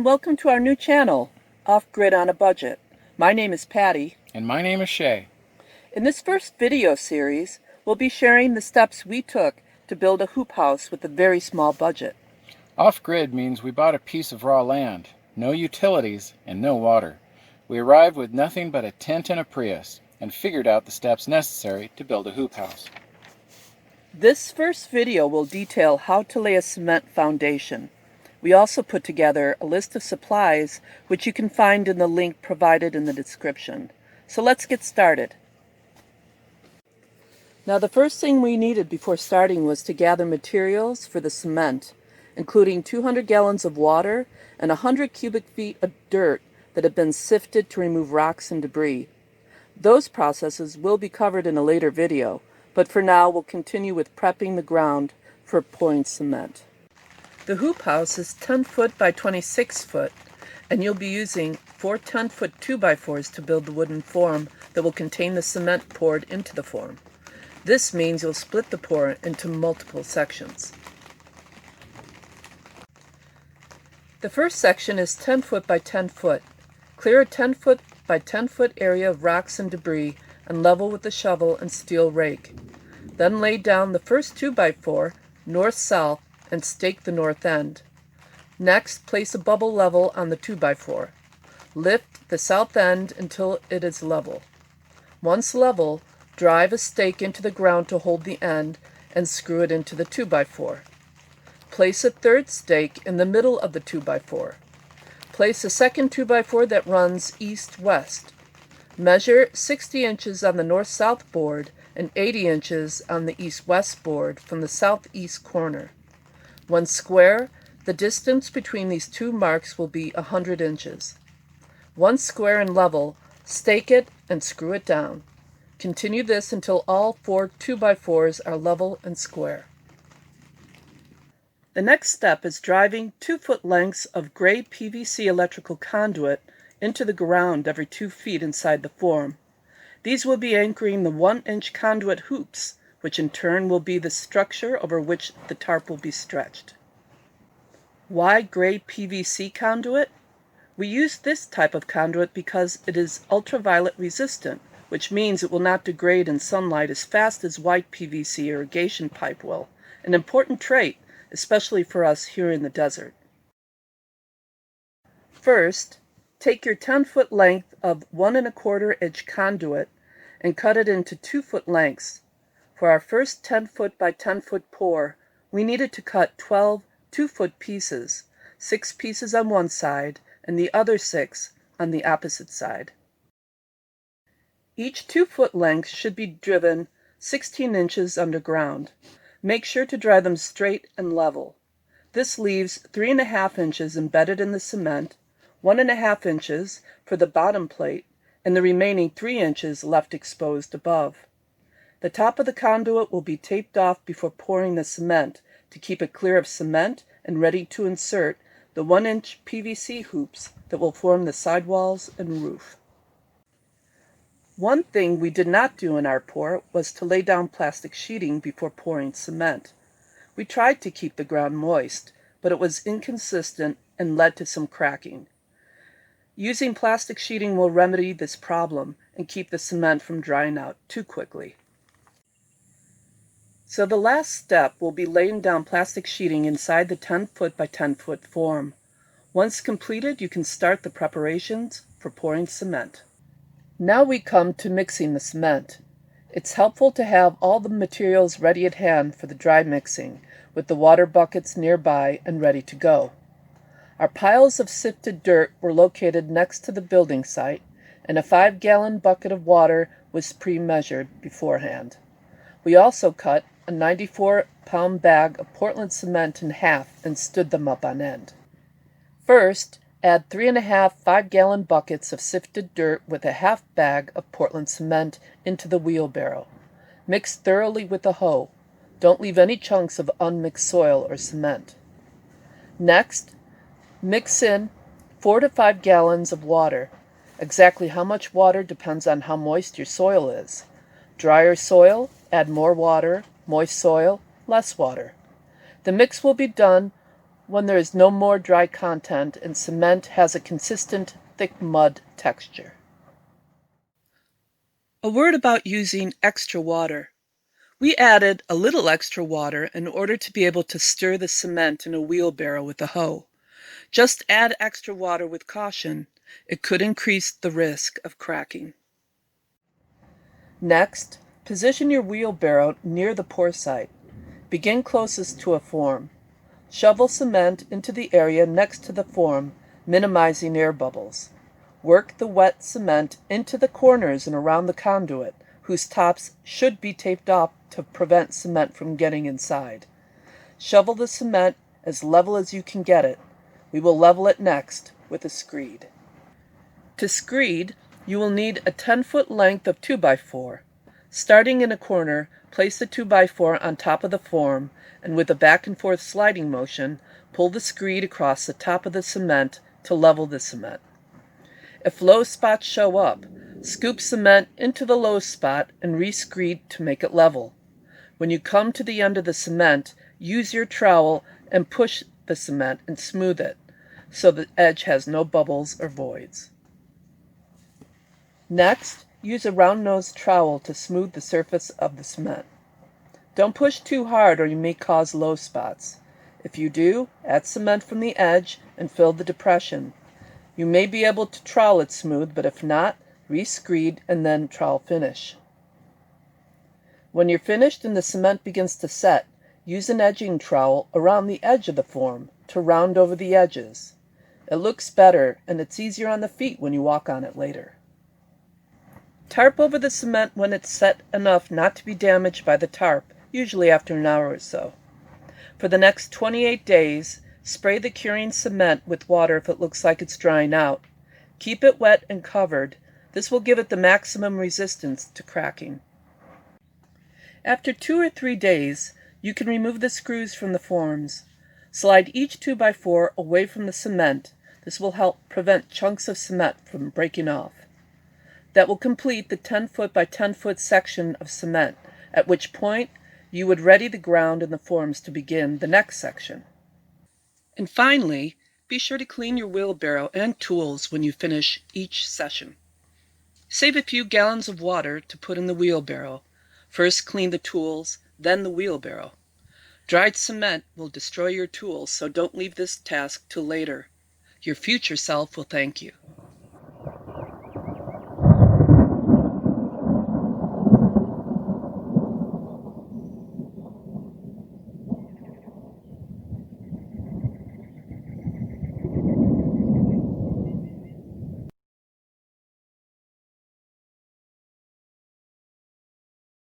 welcome to our new channel, Off Grid on a Budget. My name is Patty. And my name is Shay. In this first video series, we'll be sharing the steps we took to build a hoop house with a very small budget. Off-grid means we bought a piece of raw land, no utilities, and no water. We arrived with nothing but a tent and a Prius, and figured out the steps necessary to build a hoop house. This first video will detail how to lay a cement foundation. We also put together a list of supplies which you can find in the link provided in the description. So let's get started. Now the first thing we needed before starting was to gather materials for the cement, including 200 gallons of water and 100 cubic feet of dirt that have been sifted to remove rocks and debris. Those processes will be covered in a later video, but for now we'll continue with prepping the ground for pouring cement. The hoop house is 10 foot by 26 foot, and you'll be using 4 10-foot 2x4s to build the wooden form that will contain the cement poured into the form. This means you'll split the pour into multiple sections. The first section is 10 foot by 10 foot. Clear a 10 foot by 10 foot area of rocks and debris and level with the shovel and steel rake. Then lay down the first 2x4 north-south and stake the north end. Next, place a bubble level on the 2x4. Lift the south end until it is level. Once level, drive a stake into the ground to hold the end and screw it into the 2x4. Place a third stake in the middle of the 2x4. Place a second 2x4 that runs east-west. Measure 60 inches on the north-south board and 80 inches on the east-west board from the southeast corner. When square, the distance between these two marks will be 100 inches. Once square and level, stake it and screw it down. Continue this until all 4 2x4s are level and square. The next step is driving 2-foot lengths of gray PVC electrical conduit into the ground every 2 feet inside the form. These will be anchoring the 1-inch conduit hoops, which in turn will be the structure over which the tarp will be stretched. Why gray PVC conduit? We use this type of conduit because it is ultraviolet resistant, which means it will not degrade in sunlight as fast as white PVC irrigation pipe will, an important trait, especially for us here in the desert. First, take your 10-foot length of 1 1/4 inch conduit and cut it into 2-foot lengths. For our first 10-foot by 10-foot pour, we needed to cut 12 2-foot pieces, 6 pieces on one side and the other 6 on the opposite side. Each 2-foot length should be driven 16 inches underground. Make sure to drive them straight and level. This leaves 3.5 inches embedded in the cement, 1.5 inches for the bottom plate, and the remaining 3 inches left exposed above. The top of the conduit will be taped off before pouring the cement to keep it clear of cement and ready to insert the 1-inch PVC hoops that will form the sidewalls and roof. One thing we did not do in our pour was to lay down plastic sheeting before pouring cement. We tried to keep the ground moist, but it was inconsistent and led to some cracking. Using plastic sheeting will remedy this problem and keep the cement from drying out too quickly. So the last step will be laying down plastic sheeting inside the 10-foot by 10-foot form. Once completed, you can start the preparations for pouring cement. Now we come to mixing the cement. It's helpful to have all the materials ready at hand for the dry mixing, with the water buckets nearby and ready to go. Our piles of sifted dirt were located next to the building site, and a 5-gallon bucket of water was pre-measured beforehand. We also cut a 94-pound bag of Portland cement in half and stood them up on end. First, add 3.5 5-gallon buckets of sifted dirt with a half bag of Portland cement into the wheelbarrow. Mix thoroughly with a hoe. Don't leave any chunks of unmixed soil or cement. Next, mix in 4 to 5 gallons of water. Exactly how much water depends on how moist your soil is. Drier soil, add more water. Moist soil, less water. The mix will be done when there is no more dry content and cement has a consistent, thick mud texture. A word about using extra water. We added a little extra water in order to be able to stir the cement in a wheelbarrow with a hoe. Just add extra water with caution. It could increase the risk of cracking. Next, position your wheelbarrow near the pour site. Begin closest to a form. Shovel cement into the area next to the form, minimizing air bubbles. Work the wet cement into the corners and around the conduit, whose tops should be taped off to prevent cement from getting inside. Shovel the cement as level as you can get it. We will level it next with a screed. To screed, you will need a 10-foot length of 2x4. Starting in a corner, place the 2x4 on top of the form, and with a back and forth sliding motion, pull the screed across the top of the cement to level the cement. If low spots show up, scoop cement into the low spot and re-screed to make it level. When you come to the end of the cement, use your trowel and push the cement and smooth it, so the edge has no bubbles or voids. Next, use a round-nosed trowel to smooth the surface of the cement. Don't push too hard or you may cause low spots. If you do, add cement from the edge and fill the depression. You may be able to trowel it smooth, but if not, re-screed and then trowel finish. When you're finished and the cement begins to set, use an edging trowel around the edge of the form to round over the edges. It looks better and it's easier on the feet when you walk on it later. Tarp over the cement when it's set enough not to be damaged by the tarp, usually after an hour or so. For the next 28 days, spray the curing cement with water if it looks like it's drying out. Keep it wet and covered. This will give it the maximum resistance to cracking. After 2 or 3 days, you can remove the screws from the forms. Slide each 2x4 away from the cement. This will help prevent chunks of cement from breaking off. That will complete the 10-foot by 10-foot section of cement, at which point you would ready the ground and the forms to begin the next section. And finally, be sure to clean your wheelbarrow and tools when you finish each session. Save a few gallons of water to put in the wheelbarrow. First clean the tools, then the wheelbarrow. Dried cement will destroy your tools, so don't leave this task till later. Your future self will thank you.